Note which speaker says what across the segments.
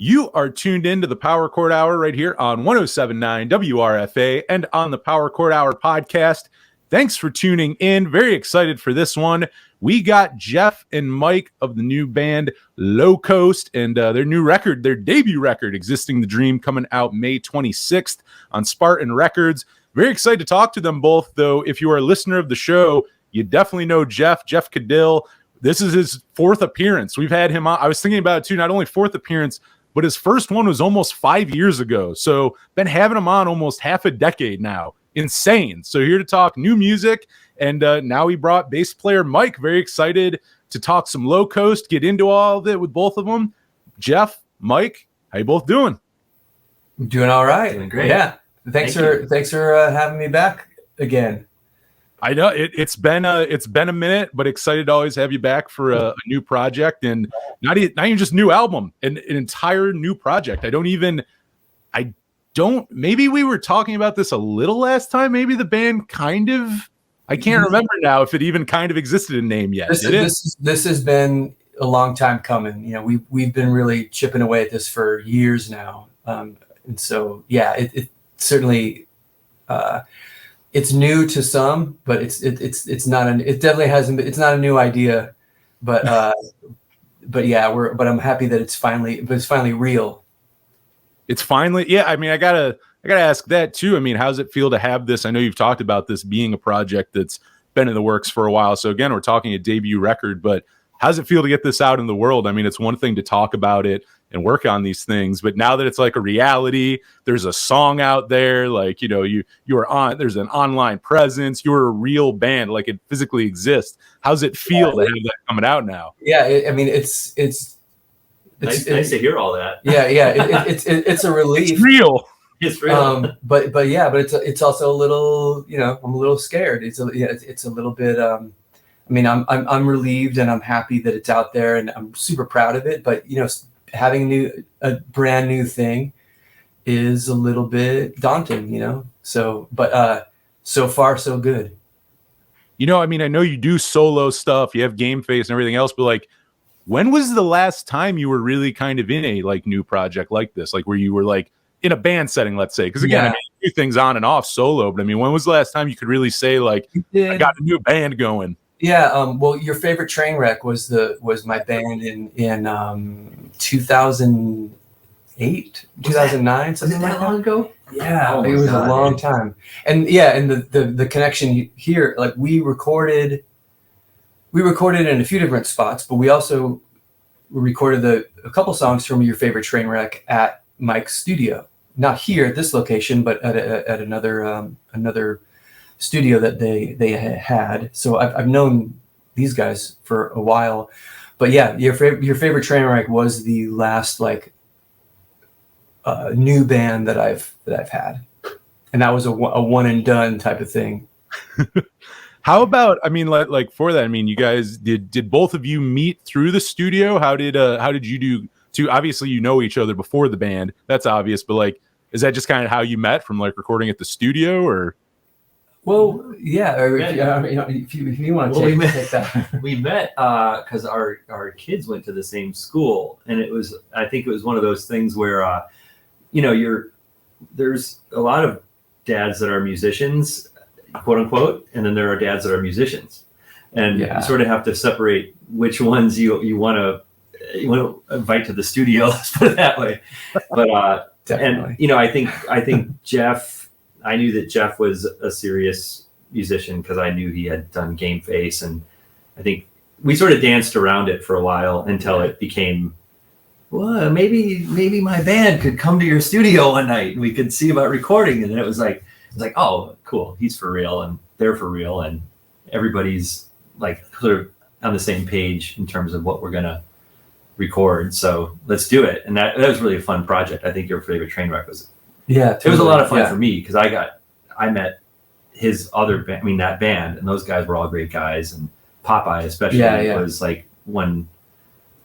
Speaker 1: You are tuned into the Power Chord Hour right here on 107.9 WRFA and on the Power Chord Hour podcast. Thanks for tuning in. Very excited for this one. We got Jeff and Mike of the new band Low Coast and their new record, their debut record, Existing the Dream, coming out May 26th on Spartan Records. Very excited to talk to them both, though. If you are a listener of the show, you definitely know Jeff Caudill. This is his fourth appearance. We've had him on. I was thinking about it too, not only fourth appearance, but his first one was almost 5 years ago. So been having him on almost half a decade now. Insane. So here to talk new music. And now we brought bass player Mike. Very excited to talk some Low Coast, get into all of it with both of them. Jeff, Mike, how you both doing?
Speaker 2: I'm doing all right.
Speaker 3: Doing great.
Speaker 2: Yeah. Thanks for having me back again.
Speaker 1: I know it's been a minute, but excited to always have you back for a new project, and not even just new album, an entire new project. Maybe we were talking about this a little last time. Maybe the band I can't remember now if it even kind of existed in name yet.
Speaker 2: This has been a long time coming. You know, we've been really chipping away at this for years now. And so, yeah, it certainly, it's new to some, but it's not it definitely hasn't been, it's not a new idea, but yeah, I'm happy that it's finally real.
Speaker 1: It's finally, yeah. I mean, I gotta ask that too. I mean, how does it feel to have this? I know you've talked about this being a project that's been in the works for a while. So again, we're talking a debut record, but how does it feel to get this out in the world? I mean, it's one thing to talk about it and work on these things, but now that it's like a reality, there's a song out there, like, you know, there's an online presence, you're a real band, like it physically exists. How's it feel to have that coming out now?
Speaker 2: Yeah. It's
Speaker 3: nice to hear all that.
Speaker 2: Yeah. It's a relief.
Speaker 1: It's real.
Speaker 3: It's real.
Speaker 2: But it's also a little, you know, I'm a little scared. It's a little bit, I mean, I'm relieved and I'm happy that it's out there and I'm super proud of it. But, you know, having a brand new thing is a little bit daunting, you know? So, but so far so good.
Speaker 1: You know, I mean, I know you do solo stuff, you have Gameface and everything else, but like, when was the last time you were really kind of in a like new project like this? Like where you were like in a band setting, let's say, because again, I mean, you do things on and off solo, but I mean, when was the last time you could really say like, I got a new band going?
Speaker 2: Yeah. Well, Your Favorite Train Wreck was my band in 2008, 2009, something like that.
Speaker 3: Long ago?
Speaker 2: Yeah, it was a long time. And yeah, and the connection here, like we recorded in a few different spots, but we also recorded a couple songs from Your Favorite Train Wreck at Mike's studio. Not here at this location, but at another studio that they had. So I've known these guys for a while, but yeah, Your Favorite Train Wreck was the last like new band that I've had, and that was a one and done type of thing.
Speaker 1: How about, I mean, like for that, I mean, you guys did both of you meet through the studio? How did you do to, obviously you know each other before the band, that's obvious, but like, is that just kind of how you met from like recording at the studio or?
Speaker 2: Well, yeah. If you want to take that.
Speaker 3: We met because our kids went to the same school, and I think it was one of those things where, you know, there's a lot of dads that are musicians, quote unquote, and then there are dads that are musicians, and you sort of have to separate which ones you want to invite to the studio. Let's put it that way. But and you know, I think Jeff. I knew that Jeff was a serious musician because I knew he had done Gameface, and I think we sort of danced around it for a while until it became, well, maybe my band could come to your studio one night and we could see about recording. And then it was like, oh, cool, he's for real and they're for real, and everybody's like sort of on the same page in terms of what we're gonna record. So let's do it. And that was really a fun project. I think Your Favorite Train Wreck was.
Speaker 2: Yeah, totally.
Speaker 3: It was a lot of fun for me because I met his other band, that band, and those guys were all great guys, and Popeye especially was like one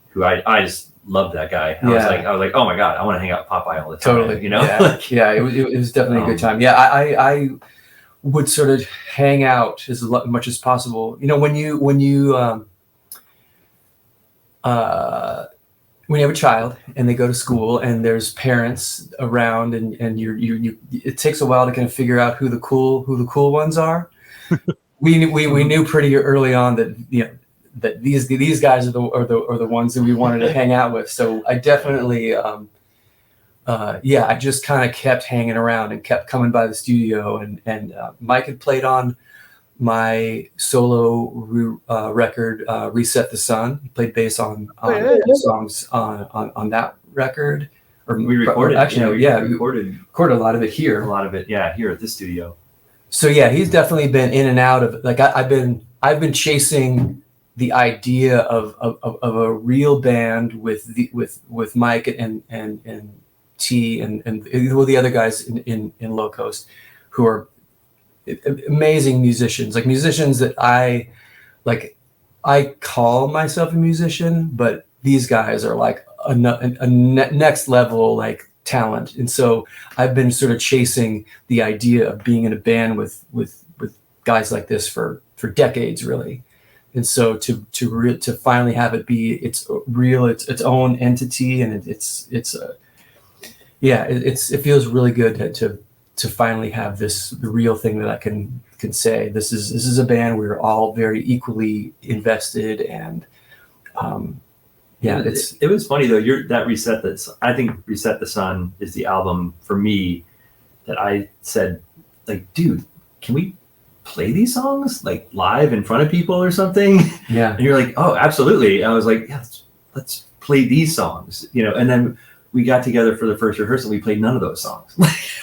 Speaker 3: who I just loved that guy. I was like, oh my God, I want to hang out with Popeye all the time.
Speaker 2: Totally,
Speaker 3: you know?
Speaker 2: Yeah, it was definitely a good time. Yeah, I would sort of hang out as much as possible. You know, when you when you have a child and they go to school and there's parents around and you it takes a while to kind of figure out who the cool ones are. we knew pretty early on that, you know, that these guys are the ones that we wanted to hang out with. So I definitely I just kind of kept hanging around and kept coming by the studio, and Mike had played on my solo record, Reset the Sun. He played bass on songs on that record. Or
Speaker 3: we recorded,
Speaker 2: we recorded a lot of it here.
Speaker 3: A lot of it, yeah, here at the studio.
Speaker 2: So yeah, he's definitely been in and out of, like, I've been chasing the idea of a real band with Mike and T and the other guys in Low Coast, who are amazing musicians, like musicians that I call myself a musician, but these guys are like a next level like talent. And so I've been sort of chasing the idea of being in a band with guys like this for decades, really. And so to finally have it be its own entity, and it feels really good to finally have the real thing that I can say this is a band we're all very equally invested, and
Speaker 3: it was funny though. I think Reset the Sun is the album for me that I said, like, dude, can we play these songs like live in front of people or something?
Speaker 2: Yeah.
Speaker 3: And you're like, oh, absolutely. And I was like, yeah, let's play these songs, you know. And then we got together for the first rehearsal. We played none of those songs.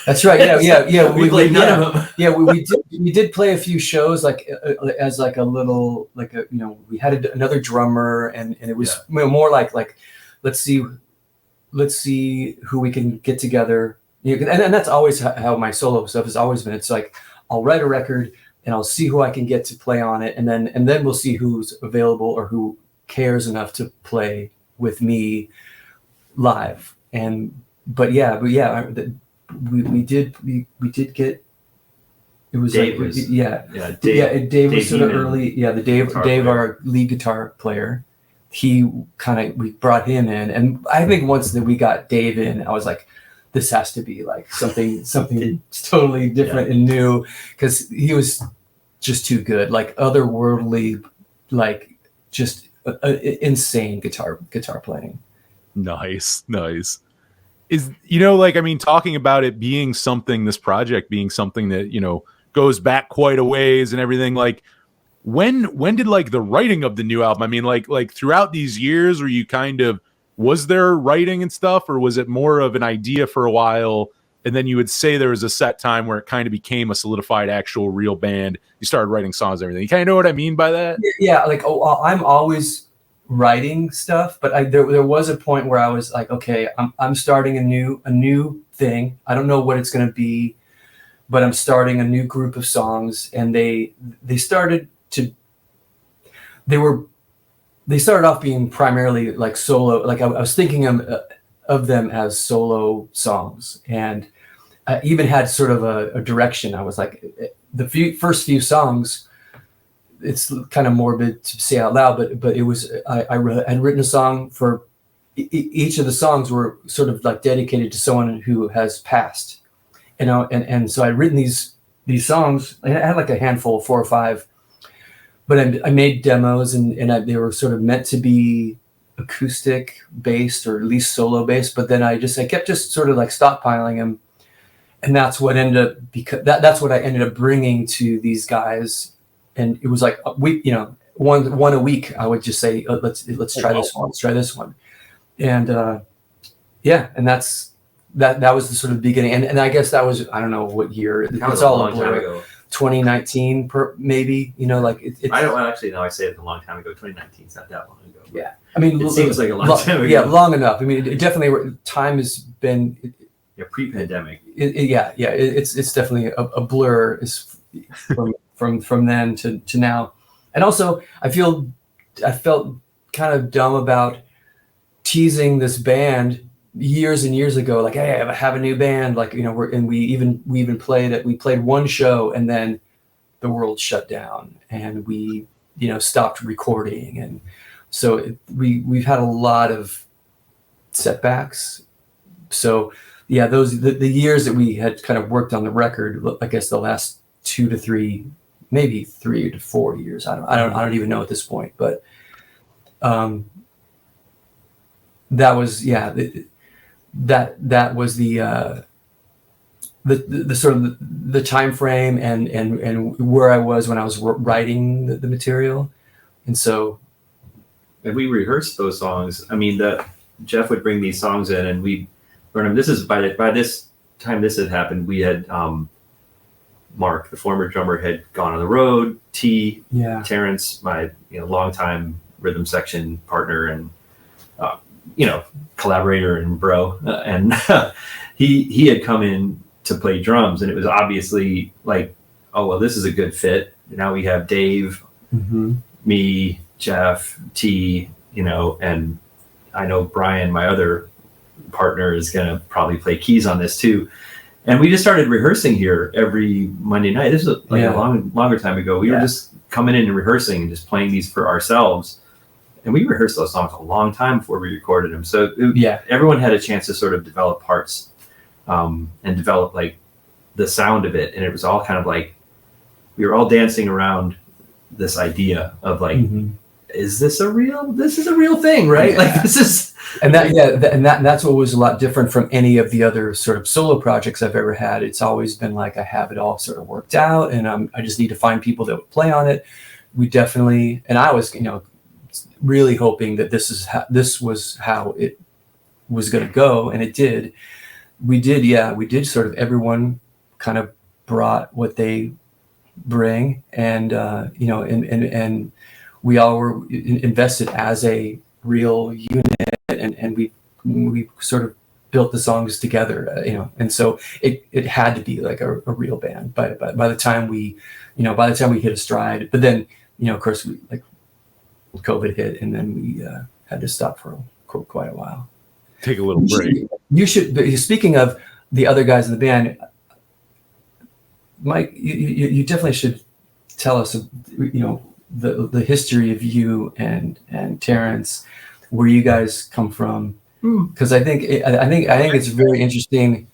Speaker 2: That's right. Yeah.
Speaker 3: We played none of them.
Speaker 2: Yeah, we did play a few shows, like as like a little, like a, you know, we had another drummer, and it was more like let's see who we can get together. And that's always how my solo stuff has always been. It's like I'll write a record and I'll see who I can get to play on it, and then we'll see who's available or who cares enough to play with me live. But we did get, it was
Speaker 3: Dave
Speaker 2: like,
Speaker 3: was,
Speaker 2: Dave was sort of early. Yeah, Dave, our lead guitar player, we brought him in, and I think once that we got Dave in, I was like, this has to be like something totally different and new, because he was just too good, like otherworldly, like just insane guitar playing.
Speaker 1: Nice. Is, you know, like, I mean, talking about it being something, this project being something that, you know, goes back quite a ways and everything, like when did like the writing of the new album, I mean, like throughout these years, were you kind of, was there writing and stuff, or was it more of an idea for a while and then you would say there was a set time where it kind of became a solidified actual real band, you started writing songs and everything? You kind of know what I mean by that?
Speaker 2: Yeah, like I'm always writing stuff, but there was a point where I was like, okay, I'm starting a new thing. I don't know what it's going to be, but I'm starting a new group of songs, and they started off being primarily like solo. Like I was thinking of them as solo songs, and I even had sort of a direction. I was like, the first few songs, it's kind of morbid to say out loud, but it was, I'd written a song for each of the songs were sort of like dedicated to someone who has passed, you know, and so I'd written these songs. I had like a handful, 4 or 5, but I made demos, and they were sort of meant to be acoustic based, or at least solo based, but then I kept just sort of like stockpiling them, and that's what ended up, because that's what I ended up bringing to these guys. And it was like a week, you know, one a week. I would just say, let's try this one. Let's try this one. And and that was the sort of beginning. And I guess that was, I don't know what year. It's all a long time ago. 2019, maybe. You know, like
Speaker 3: I don't actually know. I say it a long time ago. 2019 is not that long ago.
Speaker 2: Yeah, I mean,
Speaker 3: it seems like a long time ago.
Speaker 2: Yeah, long enough. I mean, it definitely, time has been.
Speaker 3: Yeah, pre-pandemic.
Speaker 2: It's definitely a blur. Is from then to now. And also I felt kind of dumb about teasing this band years and years ago, like, hey, I have a new band, like, you know, we even played one show, and then the world shut down, and we, you know, stopped recording. And so we've had a lot of setbacks. So yeah, the years that we had kind of worked on the record, I guess the last 2 to 3, maybe 3 to 4 years. I don't even know at this point, but that was that was the sort of the time frame and where I was when I was writing the material, and so.
Speaker 3: And we rehearsed those songs. I mean, Jeff would bring these songs in, and we learn them. This is by this time this had happened. We had Mark, the former drummer, had gone on the road. Terrence, my longtime rhythm section partner and collaborator and bro, and he had come in to play drums, and it was obviously like, oh well, this is a good fit. Now we have Dave, me, Jeff, and I know Brian, my other partner, is going to probably play keys on this too. And we just started rehearsing here every Monday night. This was like a longer time ago. We were just coming in and rehearsing and just playing these for ourselves. And we rehearsed those songs a long time before we recorded them. So everyone had a chance to sort of develop parts and develop like the sound of it. And it was all kind of like, we were all dancing around this idea of like, this is a real thing, right? Like this is,
Speaker 2: and that's what was a lot different from any of the other sort of solo projects I've ever had. It's always been like, I have it all sort of worked out, and I just need to find people that would play on it. We definitely, and I was, really hoping that this was how it was going to go, and it did. We did sort of, everyone kind of brought what they bring, and and we all were invested as a real unit, and we sort of built the songs together, and so it had to be like a real band by the time we hit a stride. But then, of course, COVID hit, and then we had to stop for quite a while.
Speaker 1: Take a little break.
Speaker 2: You should. Speaking of the other guys in the band, Mike, you definitely should tell us, the history of you and Terrence, where you guys come from, because I think it's very interesting,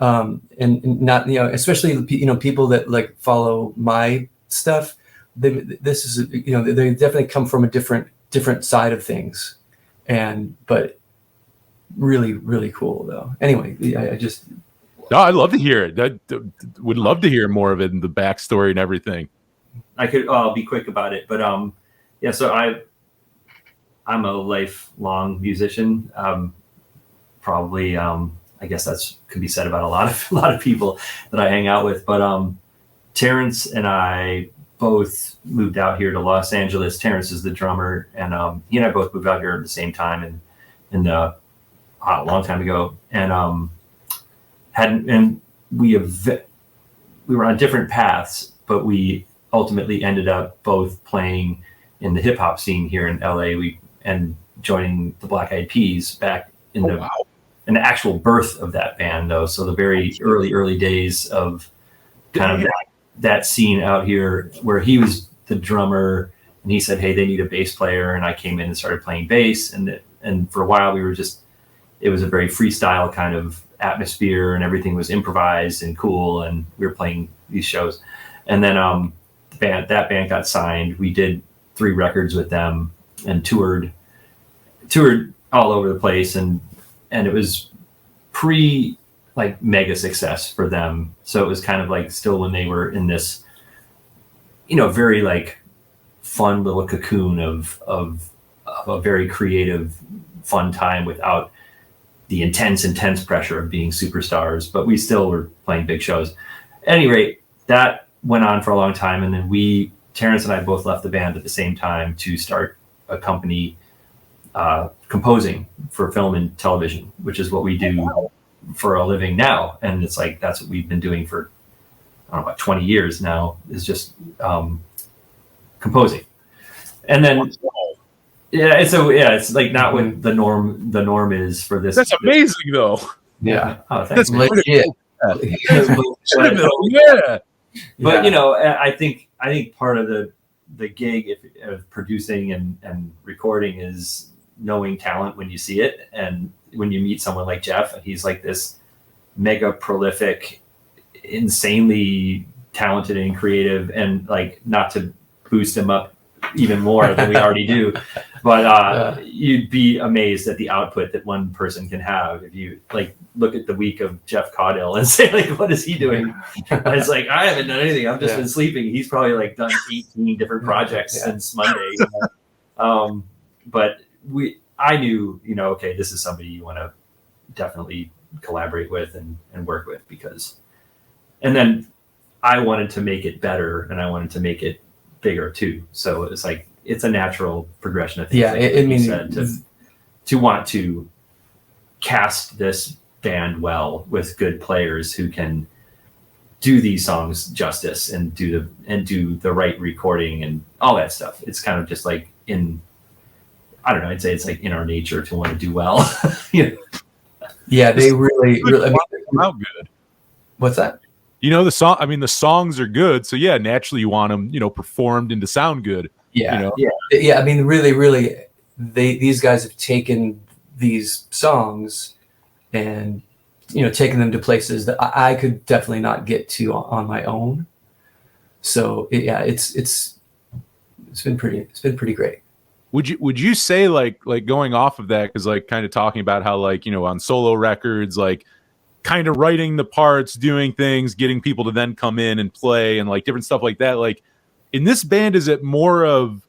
Speaker 2: and not especially people that like follow my stuff. They definitely come from a different side of things, but really, really cool though. Anyway,
Speaker 1: No, I'd love to hear it. Would love to hear more of it and the backstory and everything.
Speaker 3: I could be quick about it, but so I'm a lifelong musician. Probably I guess that's could be said about a lot of people that I hang out with. But Terrence and I both moved out here to Los Angeles. Terrence is the drummer, and he and I both moved out here at the same time, and a long time ago. And we were on different paths, but we ultimately ended up both playing in the hip hop scene here in LA. And joining the Black Eyed Peas back in in the actual birth of that band, though. So the very early days of kind of that scene out here, where he was the drummer and he said, hey, they need a bass player. And I came in and started playing bass. And for a while it was a very freestyle kind of atmosphere, and everything was improvised and cool. And we were playing these shows. And then that band got signed. We did 3 records with them and toured all over the place. And it was mega success for them. So it was kind of like still when they were in this, very like fun little cocoon of a very creative, fun time without the intense pressure of being superstars, but we still were playing big shows. At any rate, that went on for a long time. And then Terrence and I both left the band at the same time to start a company composing for film and television, which is what we do for a living now. And it's like, that's what we've been doing for, I don't know, about 20 years now, is just composing. And then, it's like not what the norm is for this.
Speaker 1: That's amazing though.
Speaker 2: Yeah.
Speaker 3: Oh, thanks.
Speaker 2: That's legit.
Speaker 1: Yeah.
Speaker 3: But, I think part of the gig of producing and recording is knowing talent when you see it. And when you meet someone like Jeff, and he's like this mega prolific, insanely talented and creative, and like, not to boost him up even more than we already do, but you'd be amazed at the output that one person can have if you like look at the week of Jeff Caudill and say, like, what is he doing? And it's like, I haven't done anything, I've just been sleeping. He's probably like done 18 different projects since Monday. But I knew, okay, this is somebody you want to definitely collaborate with and work with, because, and then I wanted to make it better, and I wanted to make it bigger too. So it's like, it's a natural progression of things.
Speaker 2: Yeah,
Speaker 3: to want to cast this band well with good players who can do these songs justice and do the right recording and all that stuff. It's kind of just like I don't know, I'd say it's like in our nature to want to do well.
Speaker 2: Yeah, they really I mean,
Speaker 1: come out good.
Speaker 2: What's that?
Speaker 1: The songs are good, so yeah, naturally you want them, performed and to sound good.
Speaker 2: Yeah, yeah. I mean, really, these guys have taken these songs and taken them to places that I could definitely not get to on my own. So it's been pretty great.
Speaker 1: Would you say like going off of that, because like kind of talking about how like on solo records, like kind of writing the parts, doing things, getting people to then come in and play and like different stuff like that. Like in this band, is it more of,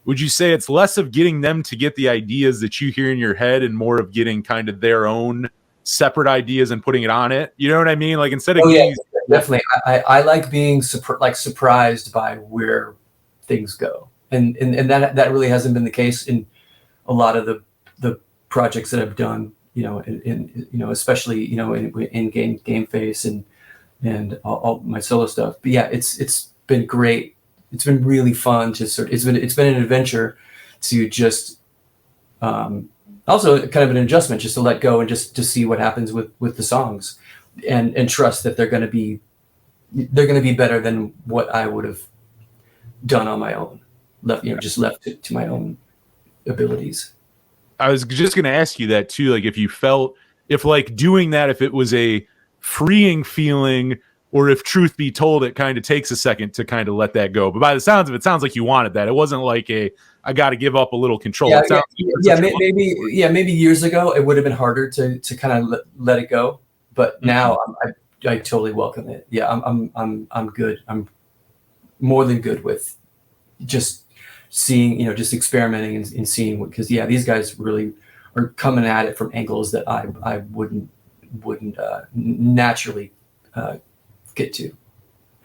Speaker 1: would you say it's less of getting them to get the ideas that you hear in your head and more of getting kind of their own separate ideas and putting it on it? You know what I mean? Like instead of
Speaker 2: definitely. I like being surprised by where things go. And that really hasn't been the case in a lot of the projects that I've done, especially in Gameface and all my solo stuff. But yeah, it's been great. It's been really fun to it's been an adventure to just also kind of an adjustment, just to let go and just to see what happens with the songs and trust that they're going to be better than what I would have done on my own. Left to my own abilities.
Speaker 1: I was just going to ask you that too. Like if you felt, if like doing that, if it was a freeing feeling, or if truth be told, it kind of takes a second to kind of let that go. But by the sounds of it, sounds like you wanted that. It wasn't like I got to give up a little control.
Speaker 2: Maybe years ago it would have been harder to kind of let it go. But now I totally welcome it. Yeah, I'm good. I'm more than good with just seeing, just experimenting and seeing, because these guys really are coming at it from angles that I wouldn't naturally get to.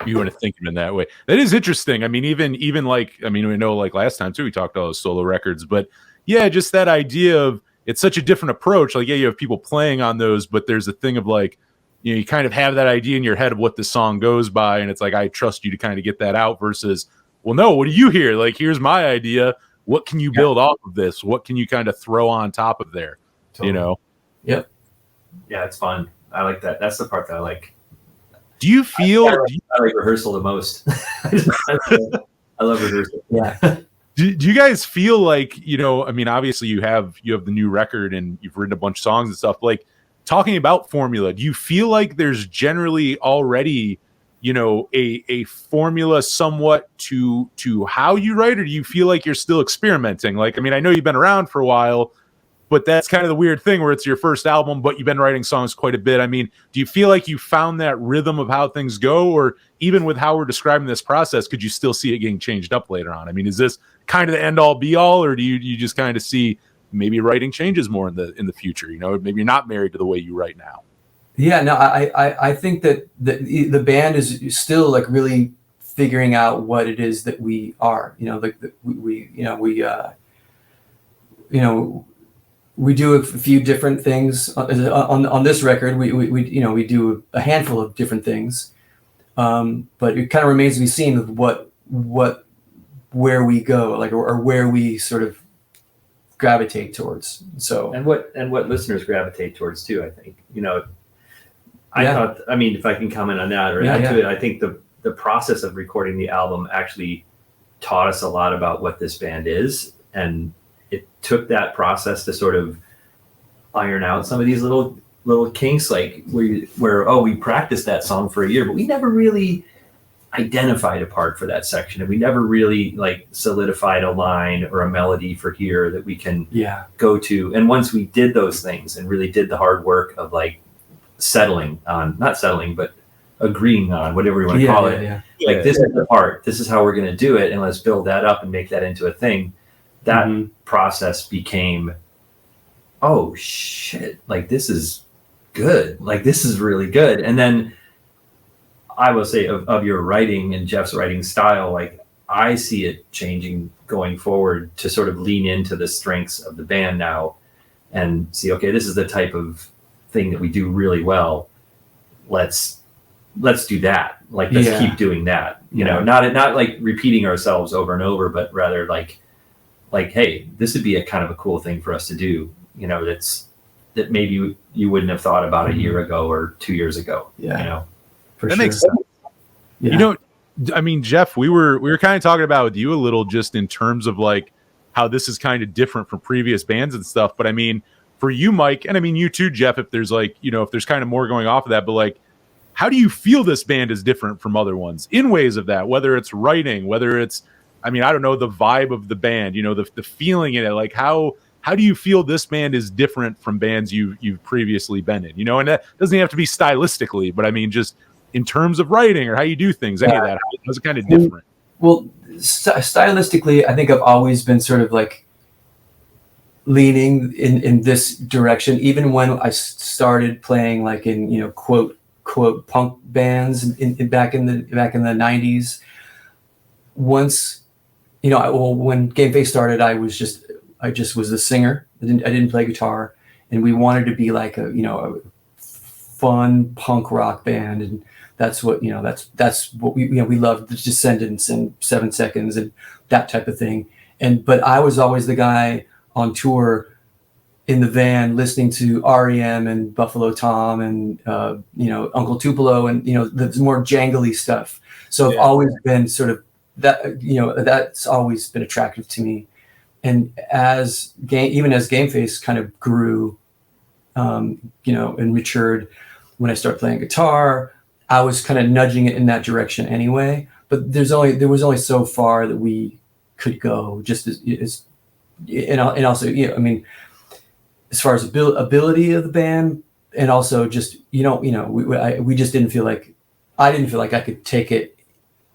Speaker 1: You want to think of it in that way. That is interesting. I mean, even like, I mean, we know like last time too, we talked all those solo records, but yeah, just that idea of, it's such a different approach. Like, yeah, you have people playing on those, but there's a thing of like, you kind of have that idea in your head of what the song goes by. And it's like, I trust you to kind of get that out versus, well, no, what do you hear? Like, here's my idea. What can you build off of this? What can you kind of throw on top of there?
Speaker 2: Totally.
Speaker 3: Yep. Yeah, it's fun. I like that. That's the part that I like.
Speaker 1: Do you feel?
Speaker 3: I like rehearsal the most. I love rehearsal.
Speaker 2: Yeah.
Speaker 1: Do you guys feel like, I mean, obviously you have the new record and you've written a bunch of songs and stuff, like talking about formula, do you feel like there's generally already, a formula somewhat to how you write, or do you feel like you're still experimenting? Like, I mean, I know you've been around for a while, but that's kind of the weird thing where it's your first album, but you've been writing songs quite a bit. I mean, do you feel like you found that rhythm of how things go, or even with how we're describing this process, could you still see it getting changed up later on? I mean, is this kind of the end all be all, or do you just kind of see maybe writing changes more in the future? Maybe you're not married to the way you write now.
Speaker 2: Yeah, no, I think that the band is still like really figuring out what it is that we are. We do a few different things on this record. We do a handful of different things, but it kind of remains to be seen of where we go, like, or where we sort of gravitate towards. So
Speaker 3: and what listeners gravitate towards too. I think I thought. I mean, if I can comment on that or add to it, I think the process of recording the album actually taught us a lot about what this band is, and it took that process to sort of iron out some of these little kinks, like where we practiced that song for a year, but we never really identified a part for that section, and we never really like solidified a line or a melody for here that we can go to. And once we did those things and really did the hard work of like not settling, but agreeing on whatever you want to call it. This is the part, this is how we're going to do it, and let's build that up and make that into a thing. That process became, oh shit, like this is good, like this is really good. And then I will say of your writing and Jeff's writing style, like I see it changing going forward to sort of lean into the strengths of the band now and see, okay, this is the type of thing that we do really well. Let's do that. Like, let's keep doing that, you know, not like repeating ourselves over and over, but rather like, hey, this would be a kind of a cool thing for us to do, you know, that maybe you wouldn't have thought about a year ago or 2 years ago, you know?
Speaker 1: That makes sense. Yeah. You know, I mean, Jeff, we were kind of talking about with you a little just in terms of like how this is kind of different from previous bands and stuff. But I mean, for you, Mike, and I mean you too, Jeff, if there's like, you know, if there's kind of more going off of that, but like, how do you feel this band is different from other ones in ways of that, whether it's writing, whether it's, I mean, I don't know, the vibe of the band, you know, the feeling in it, like how do you feel this band is different from bands you've previously been in, you know, and that doesn't have to be stylistically, but I mean, just in terms of writing or how you do things, any of that, how's it kind of different?
Speaker 2: Well, stylistically, I think I've always been sort of like leaning in this direction, even when I started playing like in, you know, quote punk bands back in the 90s. Once, you know, when Gameface started, I just was the singer. I didn't play guitar, and we wanted to be like a fun punk rock band, and that's what, you know, that's what we, you know, we loved the Descendants and 7 Seconds and that type of thing. But I was always the guy on tour in the van listening to REM and Buffalo Tom and you know, Uncle Tupelo and, you know, the more jangly stuff. So I've always been sort of that, you know, that's always been attractive to me. And even as Gameface kind of grew, you know, and matured, when I started playing guitar, I was kind of nudging it in that direction anyway. But there was only so far that we could go, just as and also, you know, I mean, as far as ability of the band, and also just, you know, we just didn't feel like, I didn't feel like I could take it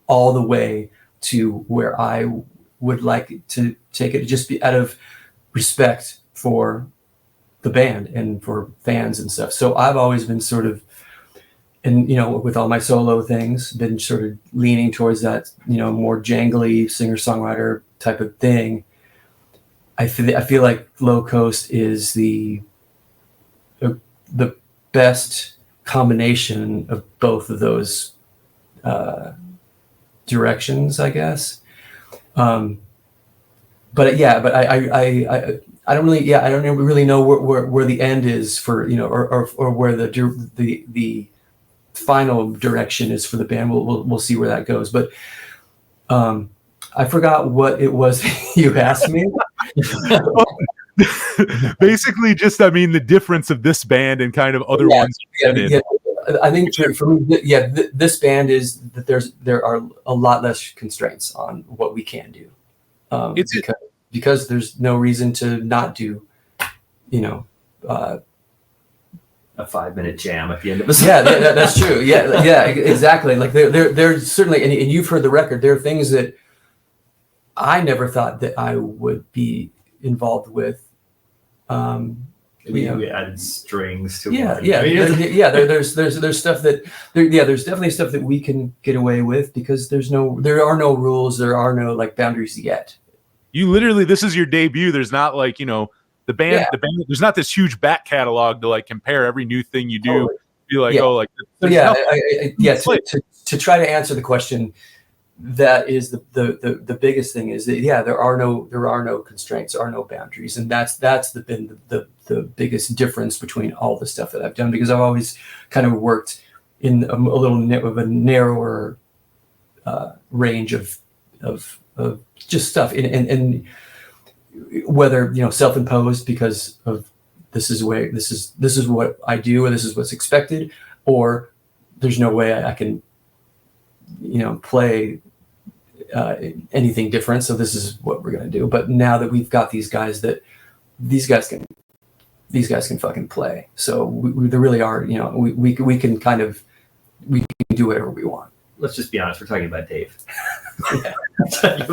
Speaker 2: all the way to where I would like to take it, just be out of respect for the band and for fans and stuff. So I've always been sort of, and, you know, with all my solo things, been sort of leaning towards that, you know, more jangly singer-songwriter type of thing. I feel like Low Coast is the best combination of both of those directions, I guess. But I don't really know where the end is for, you know, or where the final direction is for the band. We'll see where that goes. But I forgot what it was you asked me.
Speaker 1: Basically, just, I mean, the difference of this band and kind of other ones.
Speaker 2: I think for me, this band is that there are a lot less constraints on what we can do, because there's no reason to not do, you know,
Speaker 3: a 5-minute jam at the end of a song.
Speaker 2: Yeah, that's true. Yeah, exactly. Like there's certainly, and you've heard the record, there are things that I never thought that I would be involved with.
Speaker 3: We added strings to
Speaker 2: it. There's stuff that there's definitely stuff that we can get away with because there are no rules, there are no like boundaries yet.
Speaker 1: You literally, this is your debut. There's not like, you know, the band, there's not this huge back catalog to like compare every new thing you do. Totally. Be like, to try to answer the question, that is the biggest thing is that, there are no constraints, there are no boundaries. And that's been the biggest difference between all the stuff that I've done, because I've always kind of worked in a little of a narrower range of just stuff. And
Speaker 2: whether, you know, self-imposed because of this is what I do, or this is what's expected, or there's no way I can, you know, play anything different. So this is what we're going to do. But now that we've got these guys can fucking play. So there really are, you know, we can do whatever we want.
Speaker 3: Let's just be honest. We're talking about Dave.
Speaker 2: Yeah.
Speaker 3: Dave.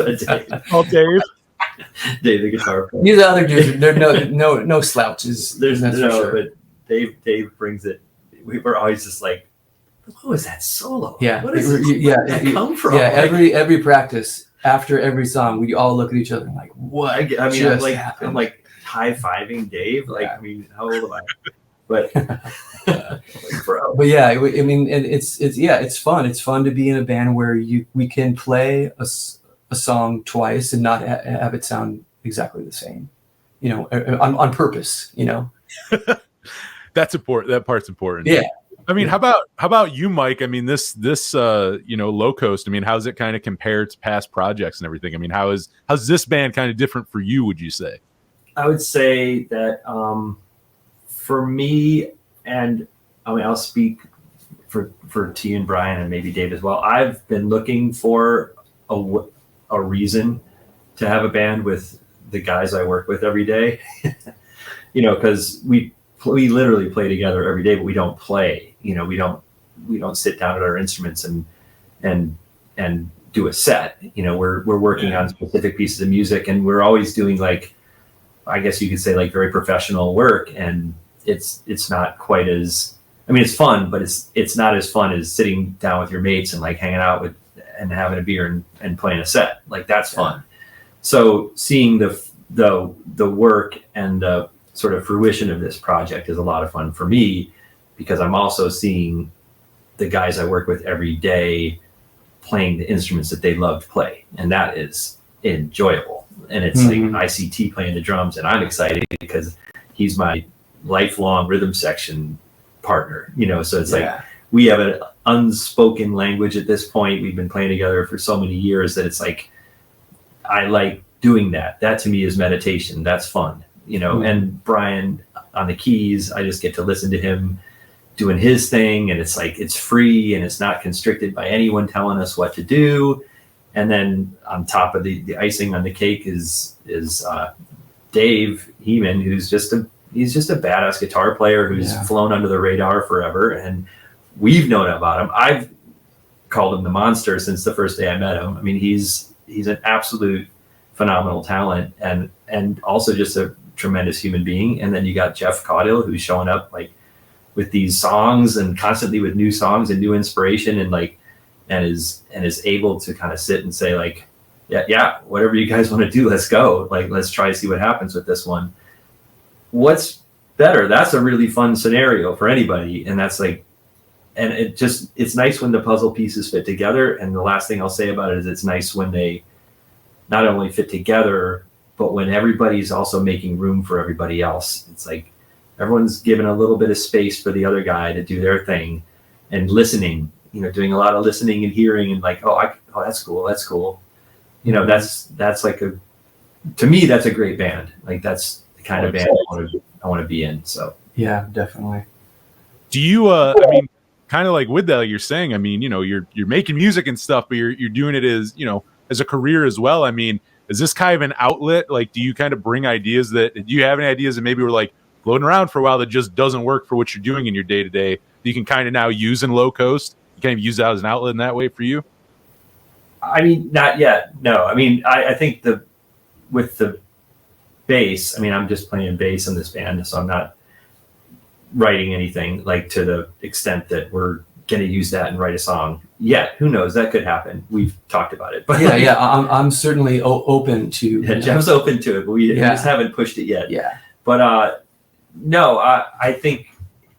Speaker 1: Oh, Dave.
Speaker 3: Dave, the guitar player.
Speaker 2: These other dudes, they're no slouches.
Speaker 3: There's
Speaker 2: that's
Speaker 3: no,
Speaker 2: for sure.
Speaker 3: but Dave brings it. We were always just like, what was that solo?
Speaker 2: Yeah,
Speaker 3: What is
Speaker 2: where that
Speaker 3: come from?
Speaker 2: Yeah, every practice, after every song, we all look at each other and like, what?
Speaker 3: I mean,
Speaker 2: just
Speaker 3: I'm
Speaker 2: happened?
Speaker 3: like high-fiving Dave. Like,
Speaker 2: Yeah.
Speaker 3: I mean, how old am I? But, like, bro.
Speaker 2: But yeah, I mean, and it's fun. It's fun to be in a band where we can play a song twice and not have it sound exactly the same, you know, on purpose, you know.
Speaker 1: That's important. That part's important.
Speaker 2: Yeah.
Speaker 1: I mean, how about you, Mike? I mean, this you know, Low Coast, I mean, how's it kind of compared to past projects and everything? I mean, how's this band kind of different for you, would you say?
Speaker 3: I would say that for me, and I mean, I'll speak for T and Brian and maybe Dave as well. I've been looking for a reason to have a band with the guys I work with every day. You know, because we literally play together every day, but we don't play. You know, we don't sit down at our instruments and do a set. You know, we're working on specific pieces of music, and we're always doing, like, I guess you could say, like, very professional work. And it's not quite as, I mean, it's fun, but it's not as fun as sitting down with your mates and like hanging out with and having a beer and playing a set. Like, that's fun. So seeing the work and the sort of fruition of this project is a lot of fun for me, because I'm also seeing the guys I work with every day playing the instruments that they love to play, and that is enjoyable. And it's like ICT playing the drums, and I'm excited because he's my lifelong rhythm section partner, you know. So it's like we have an unspoken language at this point. We've been playing together for so many years that it's like, I like doing that. That to me is meditation. That's fun, you know. And Brian on the keys, I just get to listen to him doing his thing, and it's like, it's free and it's not constricted by anyone telling us what to do. And then on top of the icing on the cake is Dave Heeman, who's just a badass guitar player who's flown under the radar forever, and we've known about him. I've called him the monster since the first day I met him. I mean, he's an absolute phenomenal talent, and also just a tremendous human being. And then you got Jeff Caudill, who's showing up like with these songs and constantly with new songs and new inspiration, and like and is able to kind of sit and say like, yeah, whatever you guys want to do, let's go. Like, let's try to see what happens with this one. What's better? That's a really fun scenario for anybody. And that's like, and it's nice when the puzzle pieces fit together. And the last thing I'll say about it is it's nice when they not only fit together, but when everybody's also making room for everybody else. It's like everyone's given a little bit of space for the other guy to do their thing, and listening, you know, doing a lot of listening and hearing, and like, oh, that's cool. You know, that's like to me, that's a great band. Like, that's the kind of band I want to be in. So
Speaker 2: yeah, definitely.
Speaker 1: Do you I mean, kind of like with that, you're saying, I mean, you know, you're making music and stuff, but you're doing it as, you know, as a career as well. I mean, is this kind of an outlet? Like, do you kind of bring ideas do you have any ideas that maybe were like floating around for a while that just doesn't work for what you're doing in your day to day, that you can kind of now use in Low Coast? You kind of use that as an outlet in that way for you?
Speaker 3: I mean, not yet. No, I mean, I think with the bass, I mean, I'm just playing bass in this band, so I'm not writing anything like to the extent that we're going to use that and write a song yet. Who knows? That could happen. We've talked about it, but
Speaker 2: yeah, I'm certainly open to.
Speaker 3: Yeah, Jeff's open to it, but we just haven't pushed it yet.
Speaker 2: Yeah,
Speaker 3: but no, I think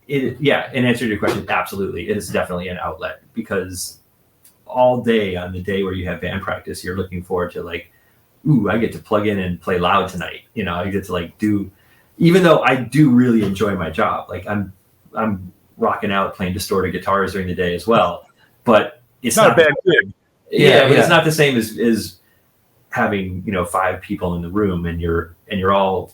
Speaker 3: it. Yeah, in answer to your question, absolutely, it is definitely an outlet, because all day on the day where you have band practice, you're looking forward to like, ooh, I get to plug in and play loud tonight. You know, I get to like even though I do really enjoy my job, like I'm rocking out playing distorted guitars during the day as well, but it's
Speaker 1: not a bad gig.
Speaker 3: Yeah, but it's not the same as having, 5 people in the room and you're all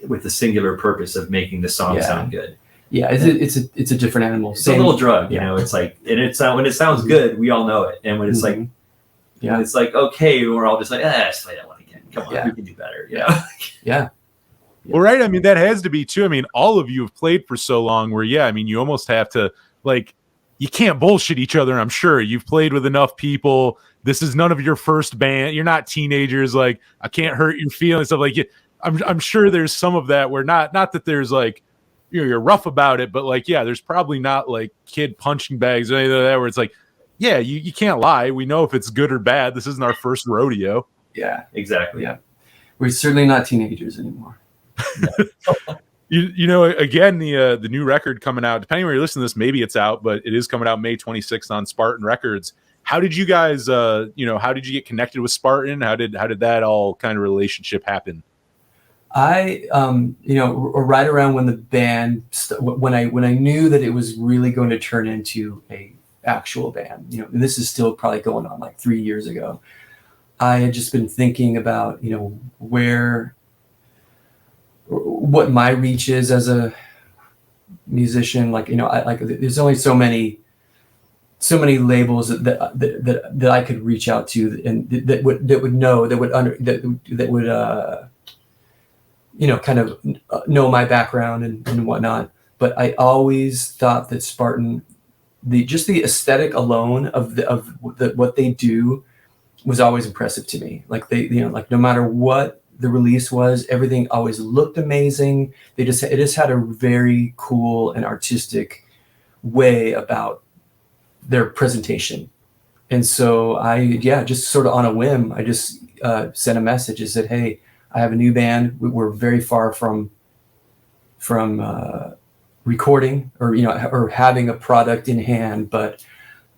Speaker 3: with the singular purpose of making the song sound good.
Speaker 2: Yeah, it's a different animal.
Speaker 3: It's a little drug, it's like, and it's when it sounds good, we all know it. And when it's like, when it's like, okay, we're all just like, let's play that one again. Come on, we can do better.
Speaker 2: Yeah.
Speaker 1: Well, right. I mean, that has to be too. I mean, all of you have played for so long where, I mean, you almost have to, like, you can't bullshit each other. I'm sure you've played with enough people. This is none of your first band. You're not teenagers. Like, I can't hurt your feelings. Stuff like, I'm sure there's some of that where not that there's like, you're rough about it, but like, there's probably not like kid punching bags or anything like that where it's like, you can't lie. We know if it's good or bad. This isn't our first rodeo.
Speaker 2: Yeah,
Speaker 3: exactly.
Speaker 2: Yeah. We're certainly not teenagers anymore.
Speaker 1: Again, the new record coming out, depending where you listen to this, maybe it's out, but it is coming out May 26th on Spartan Records. How did you guys, how did you get connected with Spartan? How did that all kind of relationship happen?
Speaker 2: I, right around when the band, when I knew that it was really going to turn into a actual band, and this is still probably going on like 3 years ago, I had just been thinking about, what my reach is as a musician. Like, there's only so many labels that I could reach out to and that would kind of know my background and whatnot. But I always thought that Spartan, the aesthetic alone of what they do was always impressive to me. Like like no matter what the release was, everything always looked amazing. It just had a very cool and artistic way about their presentation. And so I just sort of on a whim, I just sent a message and said, hey, I have a new band. We're very far from recording or having a product in hand, but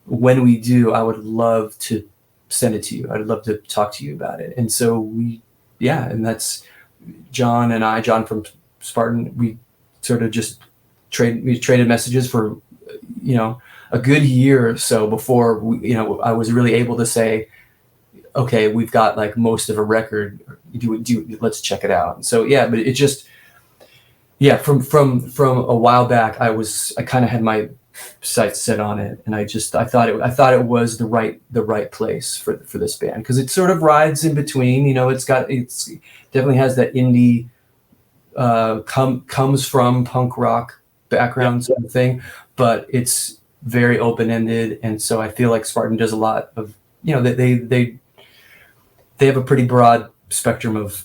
Speaker 2: when we do, I would love to send it to you. I'd love to talk to you about it. And so and that's John from Spartan. We sort of just traded messages for, a good year or so before I was really able to say, okay, we've got like most of a record. Let's check it out. And so, but it just, from a while back, I kind of had my sights set on it, and I thought it was the right place for this band, because it sort of rides in between. It's definitely has that indie comes from punk rock background sort of thing, but it's very open-ended. And so I feel like Spartan does a lot of, they have a pretty broad spectrum of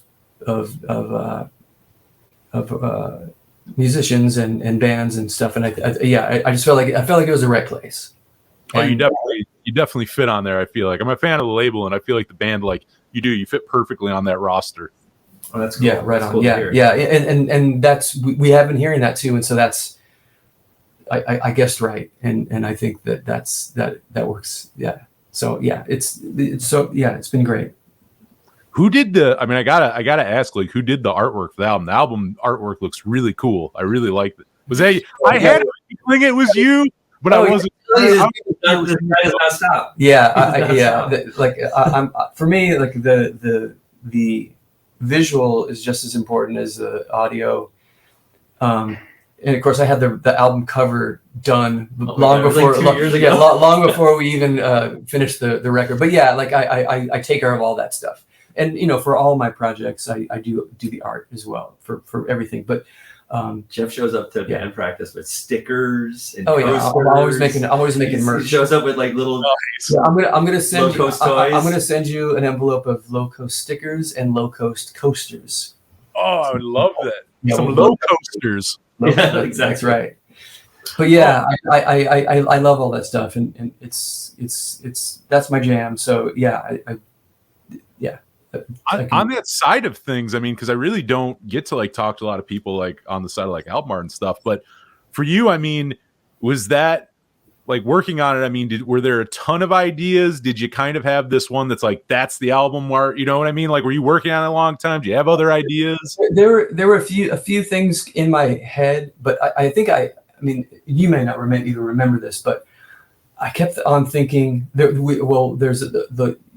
Speaker 2: musicians and bands and stuff. And I just felt like it was the right place.
Speaker 1: Oh, you definitely fit on there. I feel like I'm a fan of the label, and I feel like the band, like you fit perfectly on that roster.
Speaker 3: Oh, that's cool.
Speaker 2: Yeah, right
Speaker 3: that's
Speaker 2: on.
Speaker 3: Cool
Speaker 2: And that's, we have been hearing that too. And so that's, I guessed right. And I think that works. Yeah. So it's been great.
Speaker 1: Who did I gotta ask, like, who did the artwork for the album? The album artwork looks really cool. I really liked it. Was that, I had a feeling it was you, but I wasn't.
Speaker 2: I'm for me, like the visual is just as important as the audio. And of course, I had the album cover done long before we even finished the record. But I take care of all that stuff. And for all my projects, I do the art as well for everything. But
Speaker 3: Jeff shows up to band practice with stickers and
Speaker 2: I'm always making merch.
Speaker 3: He shows up with like little.
Speaker 2: Yeah, I'm gonna send
Speaker 3: low-cost toys.
Speaker 2: I'm gonna send you an envelope of low coast stickers and low coast coasters.
Speaker 1: Oh, I would love that.
Speaker 2: Yeah,
Speaker 1: some low coasters.
Speaker 3: Yeah, exactly.
Speaker 2: That's right. But I love all that stuff, and it's that's my jam. So
Speaker 1: on that side of things, I mean, because I really don't get to like talk to a lot of people like on the side of like album art and stuff. But for you, I mean, was that like working on it? I mean, were there a ton of ideas? Did you kind of have this one that's like, that's the album art? You know what I mean? Like, were you working on it a long time? Do you have other ideas?
Speaker 2: There were a few things in my head, but I think I mean, you may not even remember this, but I kept on thinking there's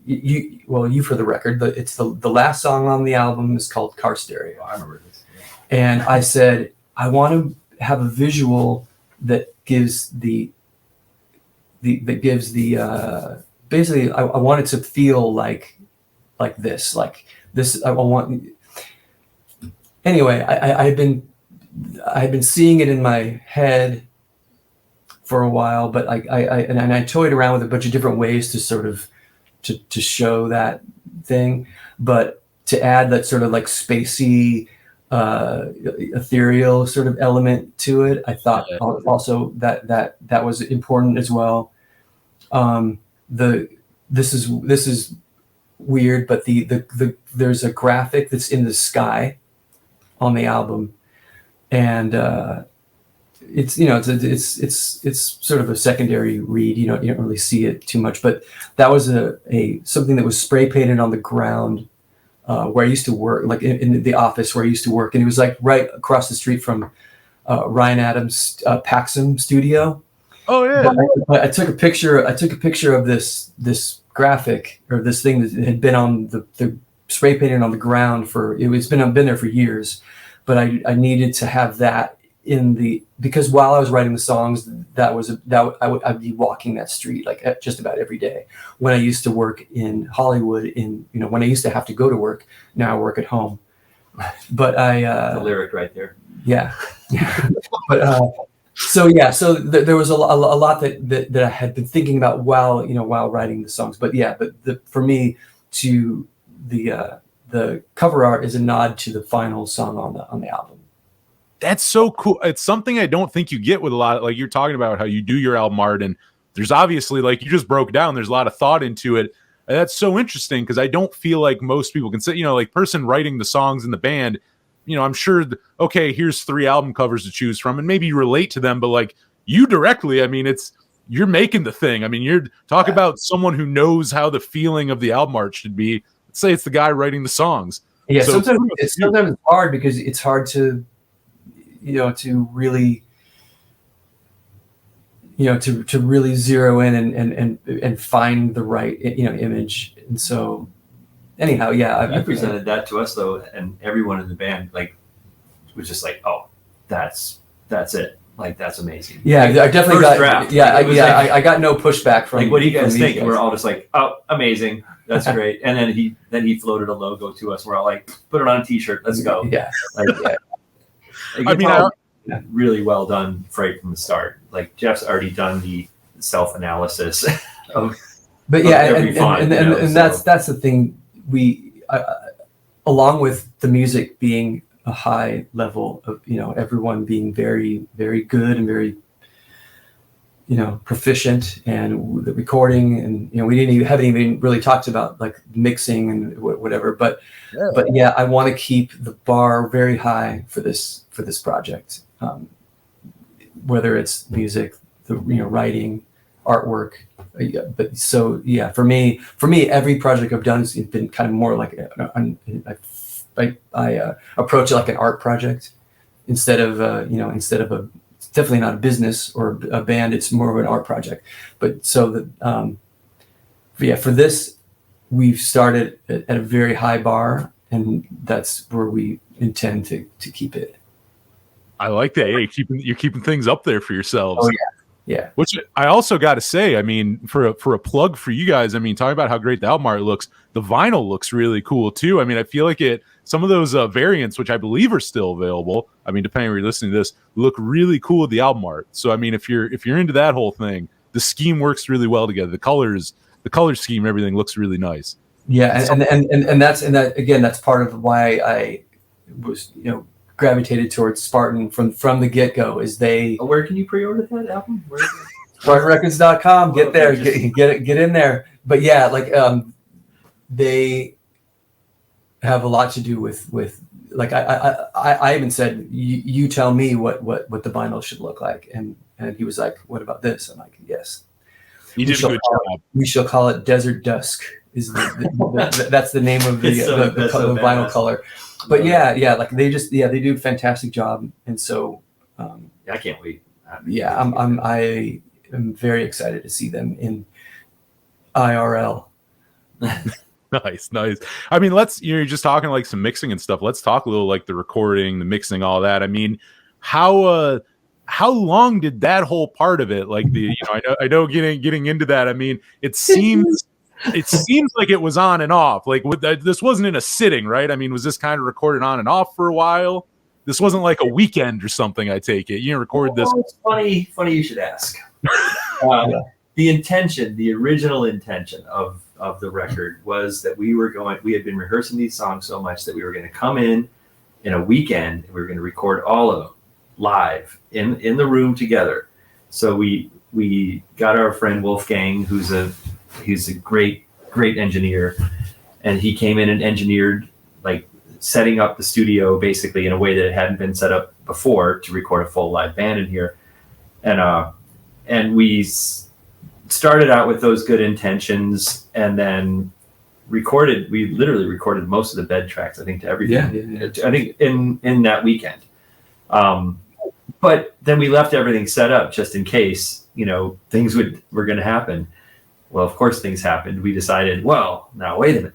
Speaker 2: you for the record, it's the last song on the album is called Car Stereo.
Speaker 3: I remember this.
Speaker 2: And I said, I want to have a visual that gives basically I want it to feel like this. I want. Anyway, I had been seeing it in my head for a while, but I toyed around with a bunch of different ways to sort of to show that thing, but to add that sort of like spacey, ethereal sort of element to it, I thought also that was important as well. This is weird, but there's a graphic that's in the sky on the album, and it's sort of a secondary read. You don't really see it too much, but that was a something that was spray painted on the ground where I used to work, like in the office where I used to work, and it was like right across the street from Ryan Adams' Paxum studio.
Speaker 1: Oh yeah.
Speaker 2: But I took a picture of this graphic, or this thing that had been on the spray painted on the ground it's been there for years, but I needed to have that because while I was writing the songs, I'd be walking that street like just about every day when I used to work in Hollywood. When I used to have to go to work, now I work at home. But
Speaker 3: the lyric right there.
Speaker 2: Yeah. But so there was a lot that I had been thinking about while writing the songs. But for me, to the cover art is a nod to the final song on the album.
Speaker 1: That's so cool. It's something I don't think you get with a lot of, like, you're talking about how you do your album art, and there's obviously, like you just broke down, there's a lot of thought into it. And that's so interesting because I don't feel like most people can say, like person writing the songs in the band, I'm sure, okay, here's 3 album covers to choose from, and maybe you relate to them, but like you directly, I mean, you're making the thing. I mean, you're talking about someone who knows how the feeling of the album art should be. Let's say it's the guy writing the songs.
Speaker 2: Yeah, so sometimes it's hard because it's hard to, to really, to really zero in and find the right, image. And so anyhow,
Speaker 3: you presented that to us though, and everyone in the band was just like, oh, that's it. Like, that's amazing.
Speaker 2: Yeah, I definitely got
Speaker 3: draft.
Speaker 2: I got no pushback from.
Speaker 3: Like, what do you guys think? And we're all just like, oh, amazing. That's great. And then he floated a logo to us. We're all like, put it on a t-shirt. Let's go.
Speaker 2: Yeah.
Speaker 3: Really well done right from the start. Like, Jeff's already done the self-analysis of every font, and
Speaker 2: that's the thing. We along with the music being a high level of, everyone being very, very good and very, proficient, and the recording, and we haven't even really talked about like mixing and whatever, but I want to keep the bar very high for this project, whether it's music, the writing, artwork. But so for me, every project I've done has been kind of more like I approach it like an art project instead of it's definitely not a business or a band. It's more of an art project. But so that for this, we've started at a very high bar, and that's where we intend to keep it.
Speaker 1: I like that. Hey, you're keeping things up there for yourselves.
Speaker 2: Oh yeah. Yeah.
Speaker 1: Which I also got to say, I mean, for a plug for you guys, I mean, talking about how great the album art looks, the vinyl looks really cool too. I mean, I feel like some of those variants, which I believe are still available, I mean, depending where you're listening to this, look really cool with the album art. So, I mean, if you're into that whole thing, the scheme works really well together. The color scheme, everything looks really nice.
Speaker 2: Yeah. And that's part of why I was, gravitated towards Spartan from the get-go. Is they
Speaker 3: where can you pre-order that album?
Speaker 2: SpartanRecords.com. Get there, get in there. But they have a lot to do with like I even said, you tell me what the vinyl should look like, and he was like, what about this? I'm like, yes.
Speaker 1: You did a good job.
Speaker 2: We shall call it Desert Dusk. That's the name of the vinyl color. But like they do a fantastic job, and so
Speaker 3: I can't wait.
Speaker 2: I am very excited to see them in IRL
Speaker 1: Nice. I mean, you're just talking like some mixing and stuff. Let's talk a little like the recording, the mixing, all that. I mean, how long did that whole part of it, like I know getting into that. I mean, it seems like it was on and off. Like this wasn't in a sitting, right? I mean, was this kind of recorded on and off for a while? This wasn't like a weekend or something, I take it. You recorded this.
Speaker 3: It's funny you should ask. The original intention of the record was that we had been rehearsing these songs so much that we were going to come in a weekend and we were going to record all of them live in the room together. So we got our friend Wolfgang, who's a great engineer, and he came in and engineered, like, setting up the studio basically in a way that it hadn't been set up before to record a full live band in here. And we started out with those good intentions, and then we literally recorded most of the bed tracks, I think, to everything. Yeah. I think in that weekend. But then we left everything set up just in case, things were going to happen. Well, of course things happened. We decided, well, now wait a minute.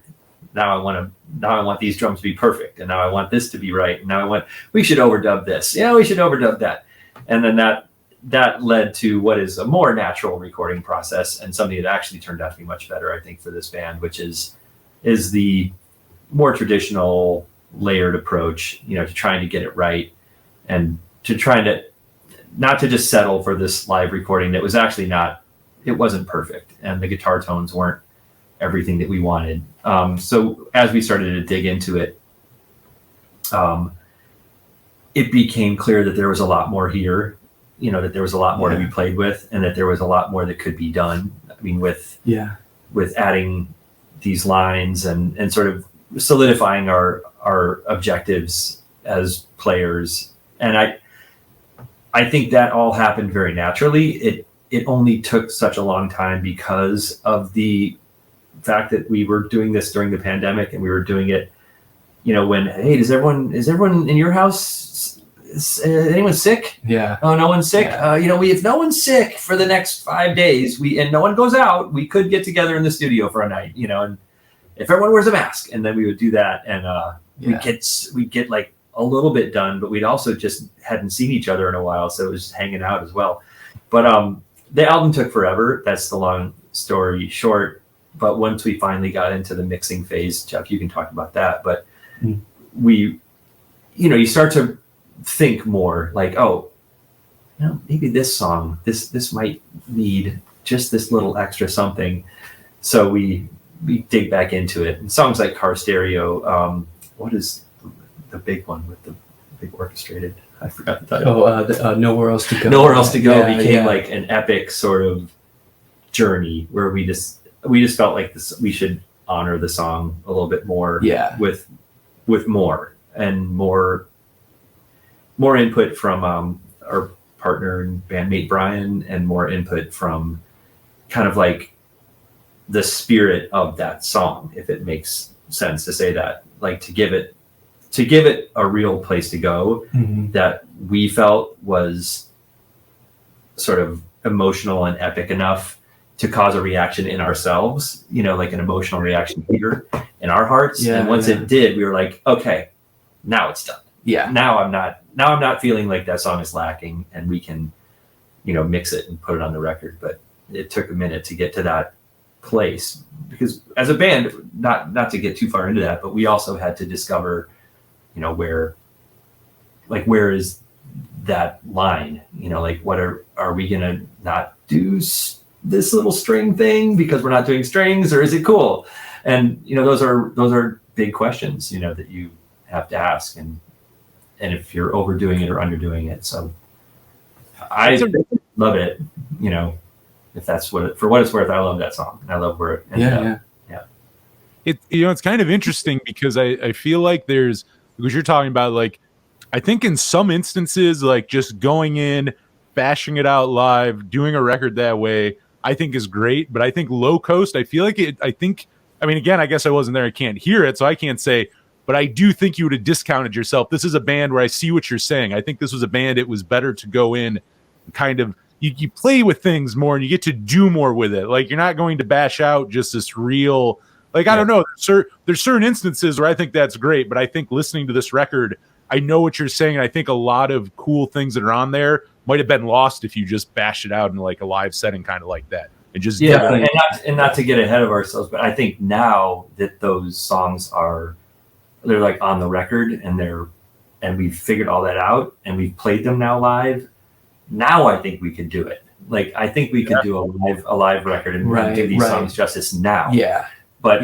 Speaker 3: Now I want these drums to be perfect, and now I want this to be right. And now we should overdub this. Yeah, we should overdub that. And then that led to what is a more natural recording process, and something that actually turned out to be much better, I think, for this band, which is the more traditional layered approach, to trying to get it right, and to trying to not to just settle for this live recording that was actually it wasn't perfect, and the guitar tones weren't everything that we wanted. So as we started to dig into it, it became clear that there was a lot more here, that there was a lot more to be played with, and that there was a lot more that could be done. I mean, with adding these lines and sort of solidifying our objectives as players. And I think that all happened very naturally. It only took such a long time because of the fact that we were doing this during the pandemic, and we were doing it, when, hey, is everyone in your house? Is anyone sick? Yeah. Oh, no one's sick. Yeah. If no one's sick for the next 5 days, and no one goes out, we could get together in the studio for a night, and if everyone wears a mask, and then we would do that, and we'd get like a little bit done, but we'd also just hadn't seen each other in a while, so it was hanging out as well. But the album took forever. That's the long story short. But once we finally got into the mixing phase, Jeff, you can talk about that. But you start to think more like, maybe this song, this might need just this little extra something. So we dig back into it. And songs like Car Stereo, what is the big one with the big orchestrated? I forgot the title. Nowhere Else to Go. Nowhere Else to Go became like an epic sort of journey where we just felt like we should honor the song a little bit more. Yeah. With more input from our partner and bandmate Brian, and more input from kind of like the spirit of that song, if it makes sense to say that, like to give it a real place to go that we felt was sort of emotional and epic enough to cause a reaction in ourselves, like an emotional reaction here in our hearts. Yeah, and once it did, we were like, okay, now it's done. Yeah. Now I'm not feeling like that song is lacking, and we can, mix it and put it on the record. But it took a minute to get to that place, because as a band, not to get too far into that, but we also had to discover, where is that line, like what are we gonna not do this little string thing because we're not doing strings, or is it cool? And those are big questions, that you have to ask, and if you're overdoing it or underdoing it. So I love it, if that's for what it's worth. I love that song, and I love where it ended up.
Speaker 1: It's kind of interesting because I feel like because you're talking about, like, I think in some instances, like just going in, bashing it out live, doing a record that way, I think is great. But I think Low Coast, I feel like again, I guess I wasn't there. I can't hear it, so I can't say, but I do think you would have discounted yourself. This is a band where I see what you're saying. I think this was a band, it was better to go in kind of, you play with things more and you get to do more with it. Like, you're not going to bash out just this real Like, I don't know, there's certain instances where I think that's great, but I think listening to this record, I know what you're saying, and I think a lot of cool things that are on there might have been lost if you just bash it out in like a live setting kind of like that. And just
Speaker 3: and not to get ahead of ourselves, but I think now that those songs they're like on the record and we've figured all that out and we've played them now live. Now I think we could do it. Like I think we could do a live record and give these songs justice now.
Speaker 2: Yeah.
Speaker 3: But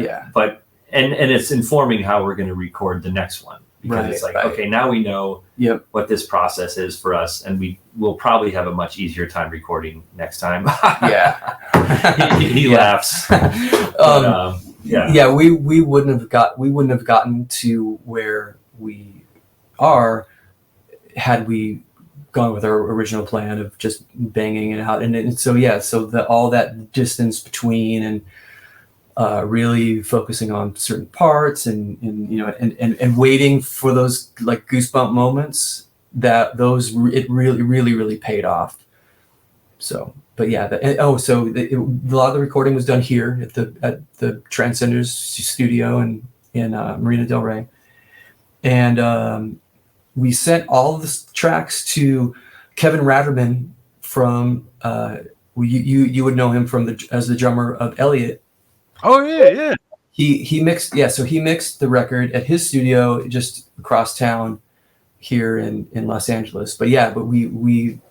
Speaker 3: it's informing how we're going to record the next one. Because it's like, okay, now we know what this process is for us, and we will probably have a much easier time recording next time. He laughs.
Speaker 2: We wouldn't have gotten to where we are had we gone with our original plan of just banging it out. And so all that distance between and really focusing on certain parts and waiting for those like goosebump moments, it really paid off. So, but a lot of the recording was done here at the Transcenders studio in Marina Del Rey, and we sent all of the tracks to Kevin Ratterman from you would know him as the drummer of Elliott.
Speaker 1: Oh yeah.
Speaker 2: He mixed so he mixed the record at his studio just across town here in Los Angeles. But we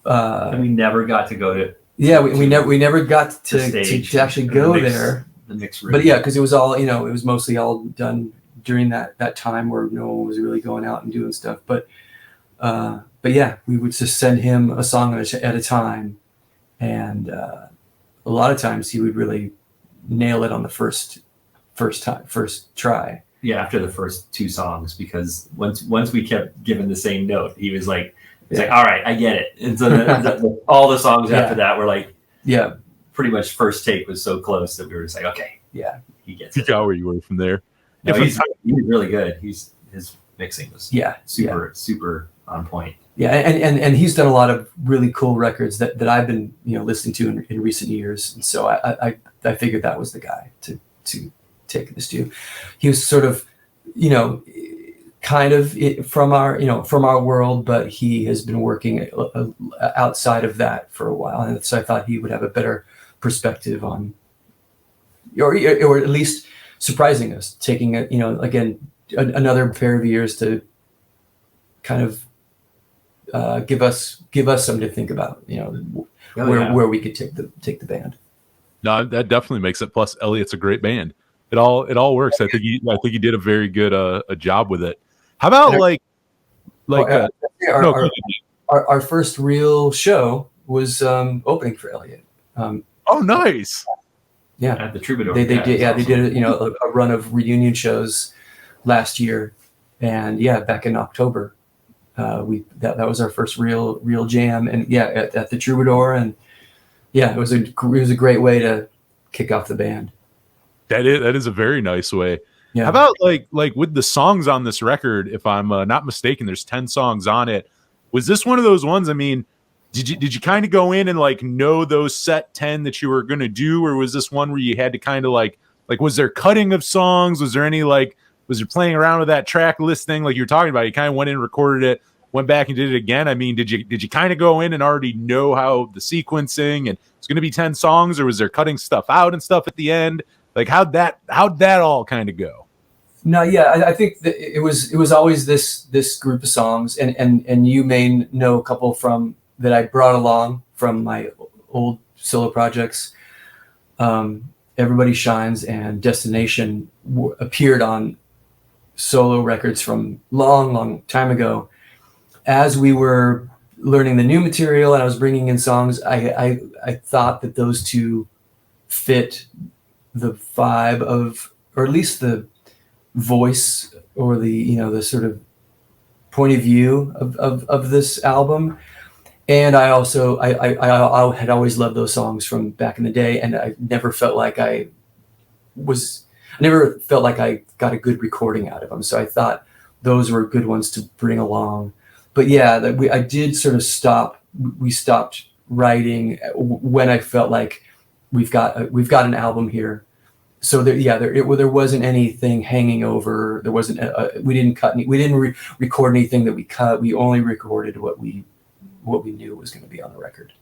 Speaker 3: never got to go to
Speaker 2: we never got to actually go there.
Speaker 3: The mix,
Speaker 2: but because it was all it was mostly all done during that time where no one was really going out and doing stuff. But we would just send him a song at a time, and a lot of times he would really nail it on the first try.
Speaker 3: Yeah, after the first two songs, because once we kept giving the same note, he was like, like, all right, I get it. And so all the songs after that were like, pretty much first take was so close that we were just like, okay, he gets it.
Speaker 1: You got where you were from there.
Speaker 3: No, he's really good. His mixing was super on point.
Speaker 2: Yeah, and he's done a lot of really cool records that I've been listening to in recent years, and so I figured that was the guy to take this to. He was sort of kind of from our world, but he has been working outside of that for a while, and so I thought he would have a better perspective on, or at least surprising us, taking again another pair of years to kind of give us something to think about, where we could take the band.
Speaker 1: No, that definitely makes it. Plus, Elliott's a great band. It all works. I think he did a very good a job with it. How about
Speaker 2: our first real show was opening for Elliott.
Speaker 1: Oh, nice.
Speaker 2: Yeah,
Speaker 3: at the Troubadour.
Speaker 2: They did a run of reunion shows last year, and back in October. That was our first real jam, and at the Troubadour, and it was a great way to kick off the band.
Speaker 1: That is a very nice way.
Speaker 2: Yeah.
Speaker 1: How about like with the songs on this record? If I'm not mistaken, there's 10 songs on it. Was this one of those ones? I mean, did you kind of go in and like know those set 10 that you were gonna do, or was this one where you had to kind of like was there cutting of songs? Was there any was there playing around with that track list thing like you were talking about? You kind of went in, recorded it, went back and did it again. I mean, did you kind of go in and already know how the sequencing and it's going to be 10 songs, or was there cutting stuff out and stuff at the end? Like how'd that all kind of go?
Speaker 2: No, I think that it was always this group of songs, and you may know a couple from that I brought along from my old solo projects. Everybody Shines and Destination appeared on solo records from long time ago. As we were learning the new material and I was bringing in songs, I thought that those two fit the vibe of, or at least the voice or the sort of point of view of this album. And I also I had always loved those songs from back in the day, and I never felt like I got a good recording out of them. So I thought those were good ones to bring along. But I did sort of stop. We stopped writing when I felt like we've got an album here. So there wasn't anything hanging over. There wasn't we didn't record anything that we cut. We only recorded what we knew was going to be on the record.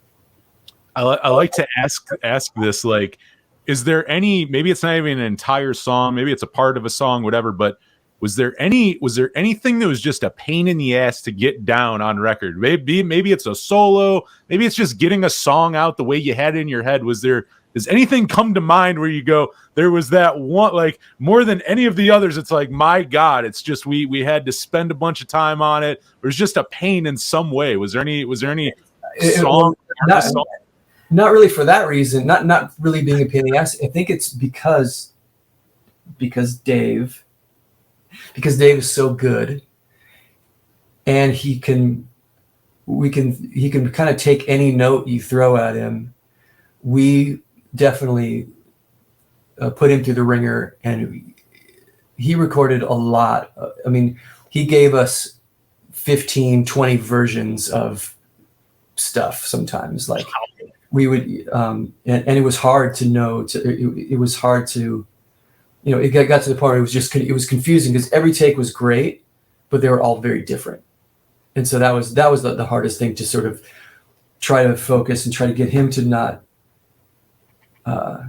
Speaker 1: I like to ask this, like, is there any, maybe it's not even an entire song, maybe it's a part of a song, whatever, but was there anything that was just a pain in the ass to get down on record? Maybe it's a solo, maybe it's just getting a song out the way you had it in your head. Does anything come to mind where you go, there was that one, like, more than any of the others, it's like, my God, it's just we had to spend a bunch of time on it. It was just a pain in some way. Was there any song?
Speaker 2: Not really for that reason. Not really being a pain in the ass. I think it's because Dave is so good, and he can kind of take any note you throw at him. We definitely put him through the ringer, and he recorded a lot. I mean, he gave us 15, 20 versions of stuff sometimes. Like, we would, and it was hard to know. It was hard to, it got to the point where it was confusing because every take was great, but they were all very different. And so that was the hardest thing, to sort of try to focus and try to get him to not. I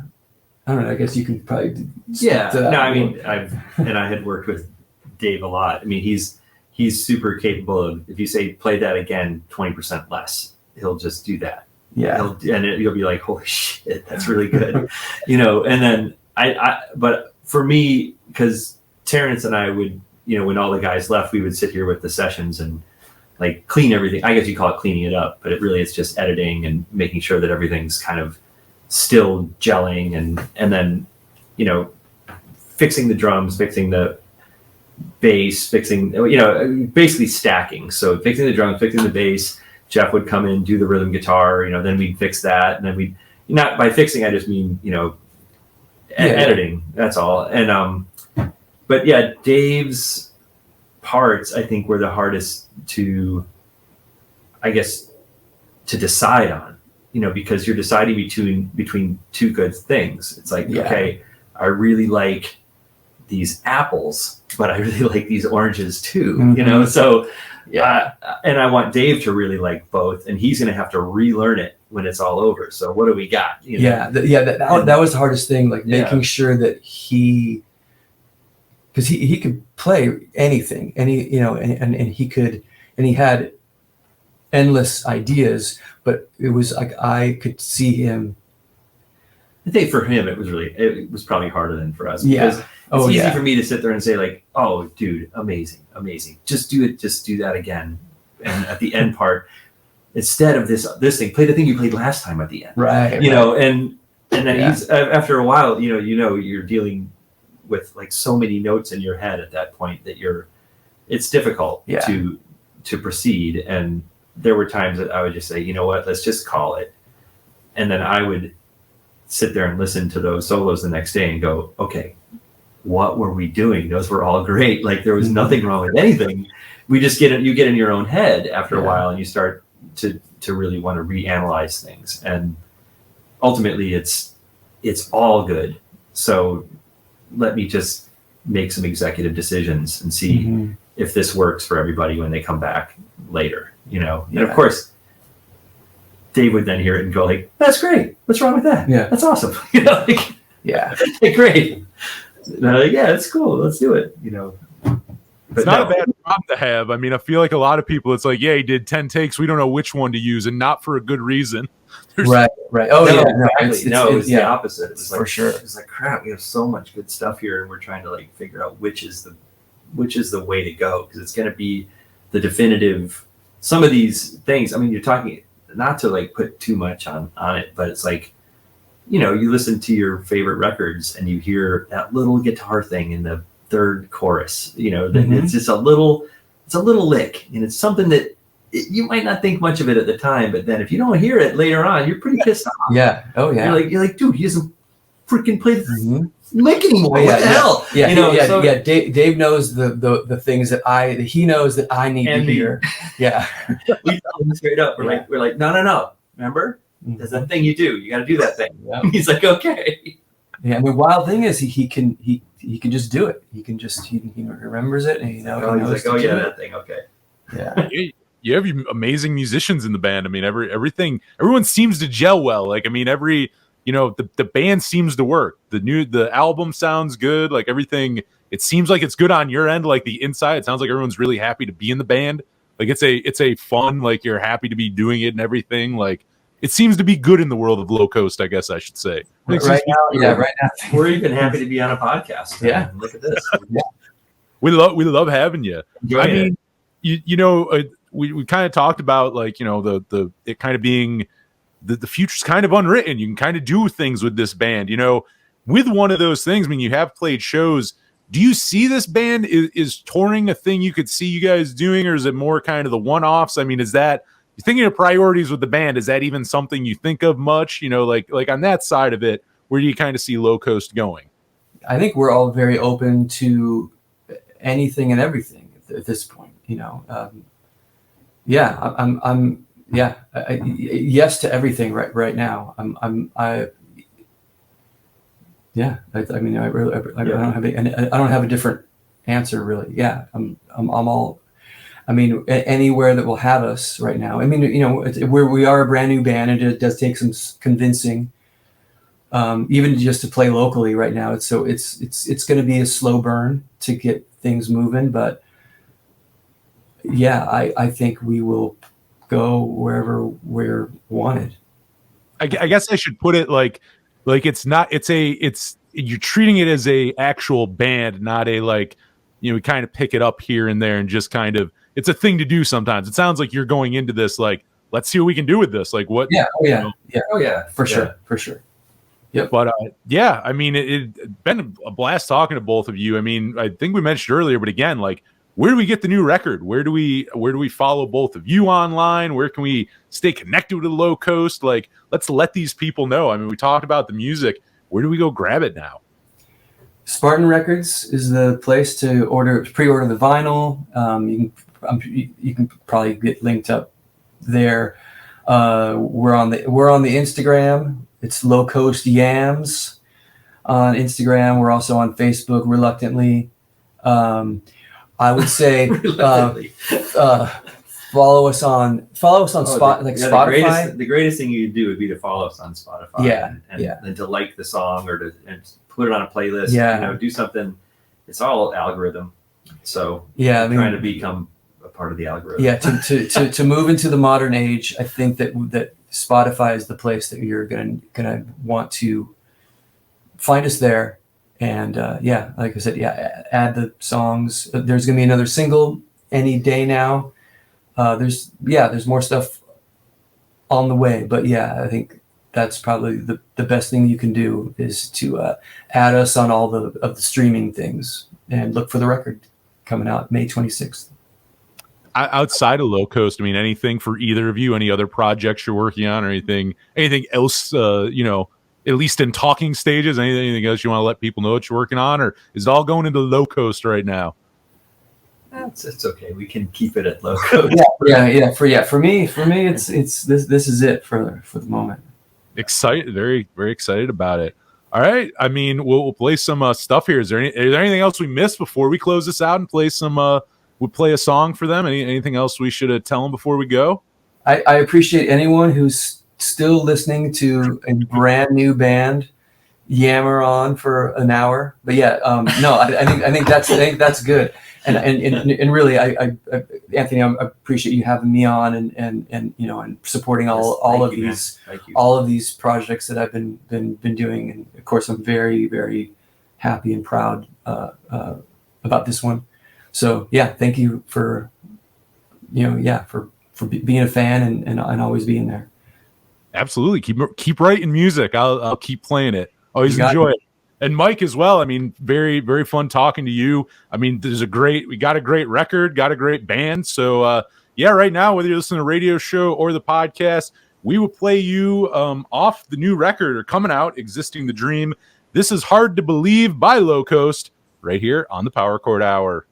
Speaker 2: don't know. I guess you can probably.
Speaker 3: Yeah. No, I mean, I had worked with Dave a lot. I mean, he's super capable of, if you say play that again 20% less, he'll just do that.
Speaker 2: Yeah.
Speaker 3: You'll be like, holy shit, that's really good. And then but for me, because Terrence and I would, when all the guys left, we would sit here with the sessions and like clean everything. I guess you call it cleaning it up, but it really is just editing and making sure that everything's kind of still gelling, and then, fixing the drums, fixing the bass, fixing, basically stacking. So fixing the drums, fixing the bass. Jeff would come in, do the rhythm guitar, then we'd fix that. And then we'd, not by fixing, I just mean, editing, that's all. And, but yeah, Dave's parts, I think, were the hardest to, I guess, to decide on, because you're deciding between two good things. It's like, okay, I really like these apples, but I really like these oranges too, so and I want Dave to really like both, and he's going to have to relearn it when it's all over. So what do we got?
Speaker 2: That was the hardest thing, like making sure that because he could play anything, and he had endless ideas, but it was like I could see him.
Speaker 3: I think for him it was probably harder than for us, because it's easy for me to sit there and say, like, oh dude, amazing, just do it, just do that again. And at the end part, instead of this thing, play the thing you played last time at the end, right? And then he's, after a while, you're dealing with like so many notes in your head at that point that it's difficult to proceed. And there were times that I would just say, you know what, let's just call it. And then I would sit there and listen to those solos the next day and go, okay, what were we doing? Those were all great. Like, there was nothing wrong with anything. We just you get in your own head after a while, and you start to really want to reanalyze things. And ultimately it's all good. So let me just make some executive decisions and see if this works for everybody when they come back later, And of course, Dave would then hear it and go like, that's great. What's wrong with that? Yeah. That's awesome. Like, great. And I'm like, yeah, it's cool. Let's do it. But
Speaker 1: it's not a bad problem to have. I mean, I feel like a lot of people, it's like, yeah, he did 10 takes. We don't know which one to use, and not for a good reason.
Speaker 2: Right. Oh,
Speaker 3: no, exactly. It was the opposite. It was like,
Speaker 2: for sure.
Speaker 3: It was like, crap, we have so much good stuff here, and we're trying to like figure out which is the way to go, because it's going to be the definitive. Some of these things, I mean, you're talking, not to like put too much on it, but it's like, you listen to your favorite records and you hear that little guitar thing in the third chorus, then it's just a little lick, and it's something that you might not think much of it at the time, but then if you don't hear it later on, you're pretty pissed off.
Speaker 2: Yeah. Oh yeah.
Speaker 3: You're like, dude, he doesn't freaking play the lick anymore. What the hell?
Speaker 2: Yeah. Dave knows the things that he knows that I need to hear. Yeah.
Speaker 3: We tell him straight up. We're like, no. Remember, there's that thing you do. You got to do that thing.
Speaker 2: Yeah.
Speaker 3: He's like, okay.
Speaker 2: Yeah, and the wild thing is he can just do it. He remembers it, and
Speaker 3: he's like, oh yeah, that thing. Okay.
Speaker 2: Yeah.
Speaker 1: You have amazing musicians in the band. I mean, everyone seems to gel well. Like, I mean, the band seems to work. The album sounds good. Like, everything, it seems like it's good on your end. Like, the inside, it sounds like everyone's really happy to be in the band. Like, it's a fun, like, you're happy to be doing it and everything. Like, it seems to be good in the world of Low Coast, I guess I should say.
Speaker 2: Right now,
Speaker 3: we're even happy to be on a podcast.
Speaker 2: Yeah.
Speaker 3: Look at this.
Speaker 2: Yeah.
Speaker 1: We love having you.
Speaker 3: Enjoying it.
Speaker 1: We kind of talked about, like, it kind of being the future's kind of unwritten. You can kind of do things with this band, with one of those things. I mean, you have played shows. Do you see this band is touring a thing you could see you guys doing, or is it more kind of the one-offs? I mean, is that, you're thinking of priorities with the band, is that even something you think of much, like on that side of it, where do you kind of see Low Coast going?
Speaker 2: I think we're all very open to anything and everything at this point, yes to everything right now. I don't have a different answer really. Yeah. I'm all, I mean, anywhere that will have us right now. I mean, we are a brand new band, and it does take some convincing, even just to play locally right now. It's going to be a slow burn to get things moving, but yeah, I think we will go wherever we're wanted.
Speaker 1: I guess I should put it like you're treating it as a actual band, not a, like, we kind of pick it up here and there and just kind of, it's a thing to do sometimes. It sounds like you're going into this like, let's see what we can do with this. Like, what?
Speaker 2: Yeah. For sure. Yep.
Speaker 1: But I mean, it's been a blast talking to both of you. I mean, I think we mentioned earlier, but again, like, where do we get the new record? Where do we follow both of you online? Where can we stay connected with the Low Coast? Like, let's let these people know. I mean, we talked about the music. Where do we go grab it now?
Speaker 2: Spartan Records is the place to pre-order the vinyl. You can probably get linked up there. We're on the Instagram. It's Low Coast Yams on Instagram. We're also on Facebook, reluctantly. I would say follow us on Spotify.
Speaker 3: The greatest thing you could do would be to follow us on Spotify.
Speaker 2: Yeah,
Speaker 3: and to like the song, or to put it on a playlist.
Speaker 2: Yeah.
Speaker 3: Do something. It's all algorithm. So trying to become a part of the algorithm.
Speaker 2: Yeah, to move into the modern age, I think that Spotify is the place that you're gonna want to find us there. And like I said, add the songs. There's gonna be another single any day now. There's more stuff on the way, but I think that's probably the best thing you can do is to add us on all of the streaming things and look for the record coming out May 26th.
Speaker 1: Outside of Low Coast, I mean, anything for either of you? Any other projects you're working on, or anything else? At least in talking stages, anything else you want to let people know what you're working on, or is it all going into Low Coast right now?
Speaker 3: It's okay. We can keep it at Low Coast.
Speaker 2: For me, it's this is it for the moment.
Speaker 1: Excited, very, very excited about it. All right, I mean, we'll play some stuff here. Is there anything else we missed before we close this out and play some? We'll play a song for them. Anything else we should tell them before we go?
Speaker 2: I appreciate anyone who's still listening to a brand new band yammer on for an hour. But I think that's good. And really, I Anthony, I appreciate you having me on and supporting all of these projects that I've been doing. And of course, I'm very, very happy and proud about this one. So thank you for being a fan and always being there.
Speaker 1: Absolutely. Keep writing music. I'll keep playing it. Always enjoy it. And Mike as well. I mean, very, very fun talking to you. I mean, we got a great record, got a great band. So right now, whether you're listening to the radio show or the podcast, we will play you off the new record or coming out, Existing the Dream. This is Hard to Believe by Low Coast right here on the Power Chord Hour.